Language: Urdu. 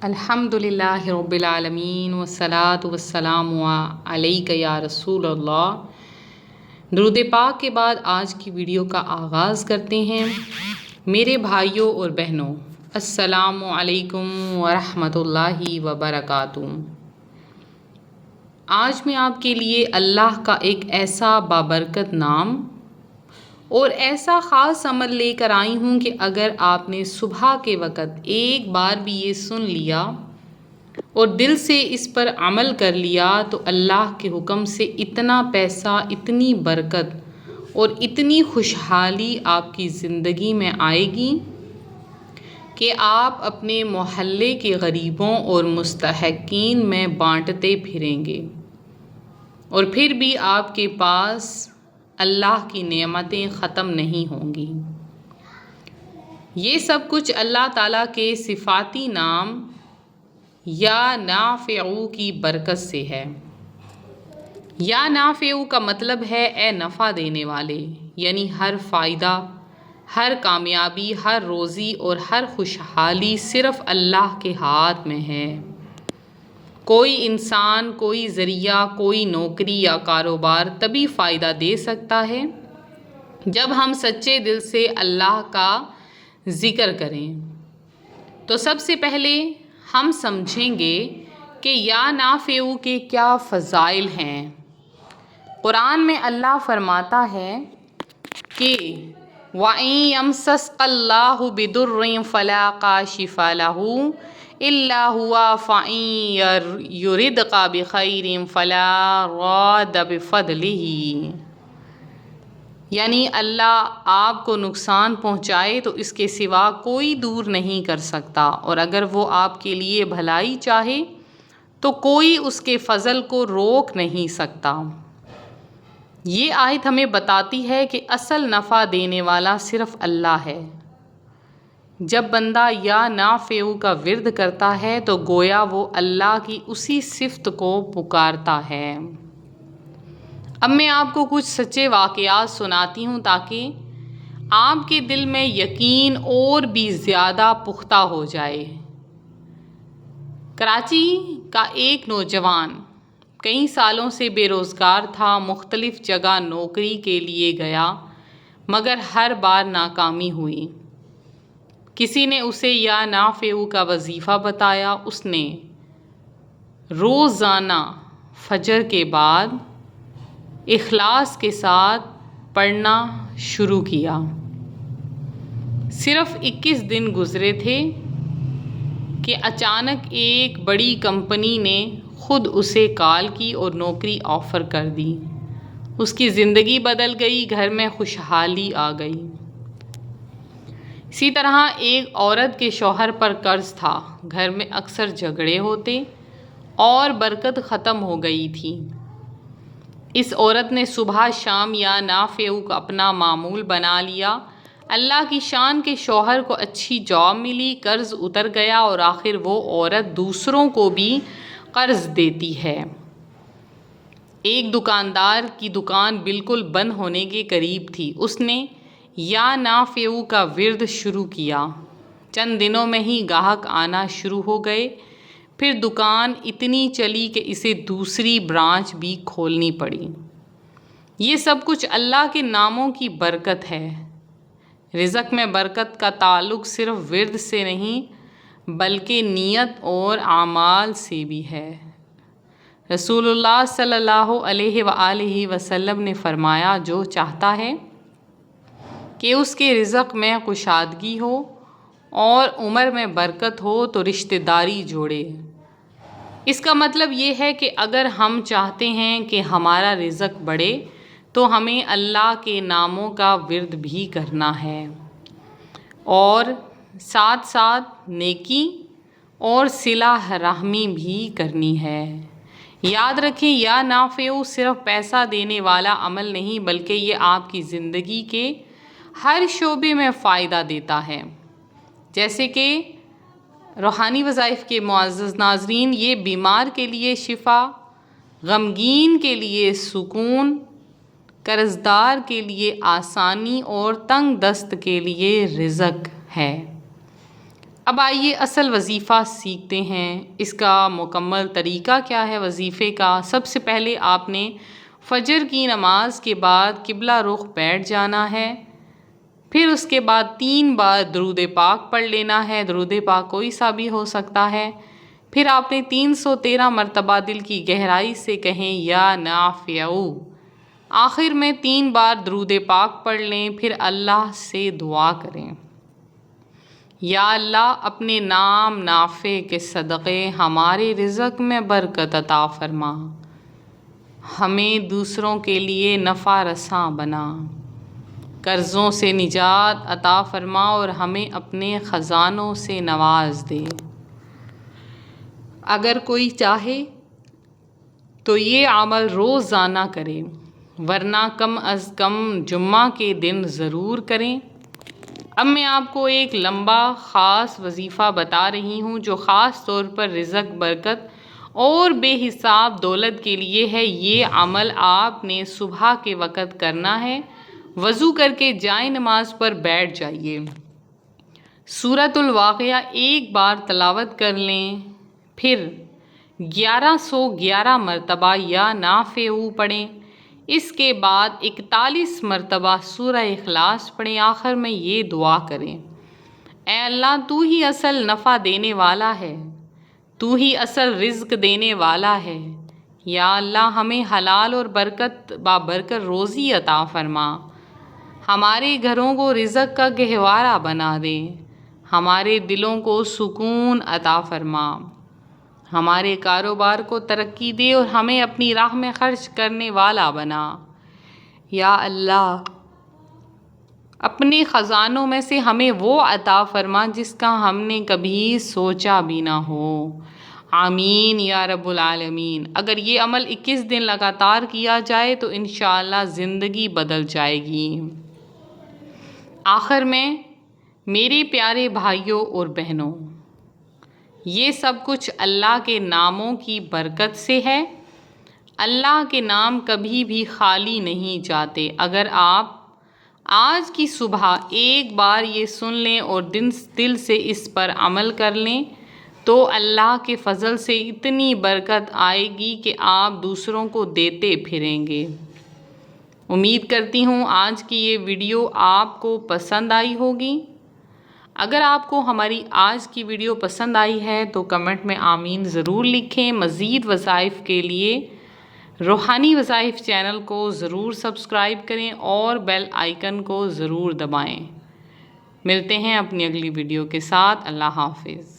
الحمدللہ رب العالمین والصلاة والسلام علیک یا رسول اللہ۔ درود پاک کے بعد آج کی ویڈیو کا آغاز کرتے ہیں۔ میرے بھائیوں اور بہنوں، السلام علیکم ورحمۃ اللہ وبرکاتہ۔ آج میں آپ کے لیے اللہ کا ایک ایسا بابرکت نام اور ایسا خاص عمل لے کر آئی ہوں کہ اگر آپ نے صبح کے وقت ایک بار بھی یہ سن لیا اور دل سے اس پر عمل کر لیا تو اللہ کے حکم سے اتنا پیسہ، اتنی برکت اور اتنی خوشحالی آپ کی زندگی میں آئے گی کہ آپ اپنے محلے کے غریبوں اور مستحقین میں بانٹتے پھریں گے، اور پھر بھی آپ کے پاس اللہ کی نعمتیں ختم نہیں ہوں گی۔ یہ سب کچھ اللہ تعالیٰ کے صفاتی نام یا نافع کی برکت سے ہے۔ یا نافع کا مطلب ہے اے نفع دینے والے، یعنی ہر فائدہ، ہر کامیابی، ہر روزی اور ہر خوشحالی صرف اللہ کے ہاتھ میں ہے۔ کوئی انسان، کوئی ذریعہ، کوئی نوکری یا کاروبار تبھی فائدہ دے سکتا ہے جب ہم سچے دل سے اللہ کا ذکر کریں۔ تو سب سے پہلے ہم سمجھیں گے کہ یا نافع کے کیا فضائل ہیں۔ قرآن میں اللہ فرماتا ہے کہ وَإِن يَمْسَسْكَ اللَّهُ بِضُرٍّ فَلَا كَاشِفَ لَهُ إِلَّا هُوَ وَإِن يُرِدْكَ بِخَيْرٍ فَلَا رَادَّ لِفَضْلِهِ، یعنی اللہ آپ کو نقصان پہنچائے تو اس کے سوا کوئی دور نہیں کر سکتا، اور اگر وہ آپ کے لیے بھلائی چاہے تو کوئی اس کے فضل کو روک نہیں سکتا۔ یہ آیت ہمیں بتاتی ہے کہ اصل نفع دینے والا صرف اللہ ہے۔ جب بندہ یا نافع کا ورد کرتا ہے تو گویا وہ اللہ کی اسی صفت کو پکارتا ہے۔ اب میں آپ کو کچھ سچے واقعات سناتی ہوں تاکہ آپ کے دل میں یقین اور بھی زیادہ پختہ ہو جائے۔ کراچی کا ایک نوجوان کئی سالوں سے بے روزگار تھا، مختلف جگہ نوکری کے لیے گیا مگر ہر بار ناکامی ہوئی۔ کسی نے اسے یا نافع کا وظیفہ بتایا، اس نے روزانہ فجر کے بعد اخلاص کے ساتھ پڑھنا شروع کیا۔ صرف 21 دن گزرے تھے کہ اچانک ایک بڑی کمپنی نے خود اسے کال کی اور نوکری آفر کر دی۔ اس کی زندگی بدل گئی، گھر میں خوشحالی آ گئی۔ اسی طرح ایک عورت کے شوہر پر قرض تھا، گھر میں اکثر جھگڑے ہوتے اور برکت ختم ہو گئی تھی۔ اس عورت نے صبح شام یا نافع کو اپنا معمول بنا لیا۔ اللہ کی شان کے شوہر کو اچھی جاب ملی، قرض اتر گیا اور آخر وہ عورت دوسروں کو بھی قرض دیتی ہے۔ ایک دکاندار کی دکان بالکل بند ہونے کے قریب تھی، اس نے یا نافع کا ورد شروع کیا۔ چند دنوں میں ہی گاہک آنا شروع ہو گئے، پھر دکان اتنی چلی کہ اسے دوسری برانچ بھی کھولنی پڑی۔ یہ سب کچھ اللہ کے ناموں کی برکت ہے۔ رزق میں برکت کا تعلق صرف ورد سے نہیں بلکہ نیت اور اعمال سے بھی ہے۔ رسول اللہ صلی اللہ علیہ وآلہ وسلم نے فرمایا، جو چاہتا ہے کہ اس کے رزق میں کشادگی ہو اور عمر میں برکت ہو تو رشتہ داری جوڑے۔ اس کا مطلب یہ ہے کہ اگر ہم چاہتے ہیں کہ ہمارا رزق بڑھے تو ہمیں اللہ کے ناموں کا ورد بھی کرنا ہے، اور ساتھ ساتھ نیکی اور صلہ رحمی بھی کرنی ہے۔ یاد رکھیں، یا نافع صرف پیسہ دینے والا عمل نہیں بلکہ یہ آپ کی زندگی کے ہر شعبے میں فائدہ دیتا ہے۔ جیسے کہ روحانی وظائف کے معزز ناظرین، یہ بیمار کے لیے شفا، غمگین کے لیے سکون، قرض دار کے لیے آسانی اور تنگ دست کے لیے رزق ہے۔ اب آئیے اصل وظیفہ سیکھتے ہیں۔ اس کا مکمل طریقہ کیا ہے وظیفے کا؟ سب سے پہلے آپ نے فجر کی نماز کے بعد قبلہ رخ بیٹھ جانا ہے، پھر اس کے بعد 3 بار درود پاک پڑھ لینا ہے۔ درود پاک کوئی سا بھی ہو سکتا ہے۔ پھر آپ نے 313 مرتبہ دل کی گہرائی سے کہیں یا نافع۔ آخر میں 3 بار درود پاک پڑھ لیں، پھر اللہ سے دعا کریں، یا اللہ اپنے نام نافع کے صدقے ہمارے رزق میں برکت عطا فرما، ہمیں دوسروں کے لیے نفع رساں بنا، قرضوں سے نجات عطا فرما اور ہمیں اپنے خزانوں سے نواز دے۔ اگر کوئی چاہے تو یہ عمل روزانہ کریں، ورنہ کم از کم جمعہ کے دن ضرور کریں۔ اب میں آپ کو ایک لمبا خاص وظیفہ بتا رہی ہوں جو خاص طور پر رزق، برکت اور بے حساب دولت کے لیے ہے۔ یہ عمل آپ نے صبح کے وقت کرنا ہے۔ وضو کر کے جائے نماز پر بیٹھ جائیے، سورۃ الواقعہ 1 بار تلاوت کر لیں، پھر 1111 مرتبہ یا نافع پڑھیں۔ اس کے بعد 41 مرتبہ سورہ اخلاص پڑھیں۔ آخر میں یہ دعا کریں، اے اللہ تو ہی اصل نفع دینے والا ہے، تو ہی اصل رزق دینے والا ہے، یا اللہ ہمیں حلال اور بابرکت روزی عطا فرما، ہمارے گھروں کو رزق کا گہوارہ بنا دے، ہمارے دلوں کو سکون عطا فرما، ہمارے کاروبار کو ترقی دے اور ہمیں اپنی راہ میں خرچ کرنے والا بنا، یا اللہ اپنے خزانوں میں سے ہمیں وہ عطا فرما جس کا ہم نے کبھی سوچا بھی نہ ہو۔ آمین یا رب العالمین۔ اگر یہ عمل 21 دن لگاتار کیا جائے تو انشاءاللہ زندگی بدل جائے گی۔ آخر میں میرے پیارے بھائیوں اور بہنوں، یہ سب کچھ اللہ کے ناموں کی برکت سے ہے۔ اللہ کے نام کبھی بھی خالی نہیں جاتے۔ اگر آپ آج کی صبح ایک بار یہ سن لیں اور دل سے اس پر عمل کر لیں تو اللہ کے فضل سے اتنی برکت آئے گی کہ آپ دوسروں کو دیتے پھریں گے۔ امید کرتی ہوں آج کی یہ ویڈیو آپ کو پسند آئی ہوگی۔ اگر آپ کو ہماری آج کی ویڈیو پسند آئی ہے تو کمنٹ میں آمین ضرور لکھیں۔ مزید وظائف کے لیے روحانی وظائف چینل کو ضرور سبسکرائب کریں اور بیل آئیکن کو ضرور دبائیں۔ ملتے ہیں اپنی اگلی ویڈیو کے ساتھ۔ اللہ حافظ۔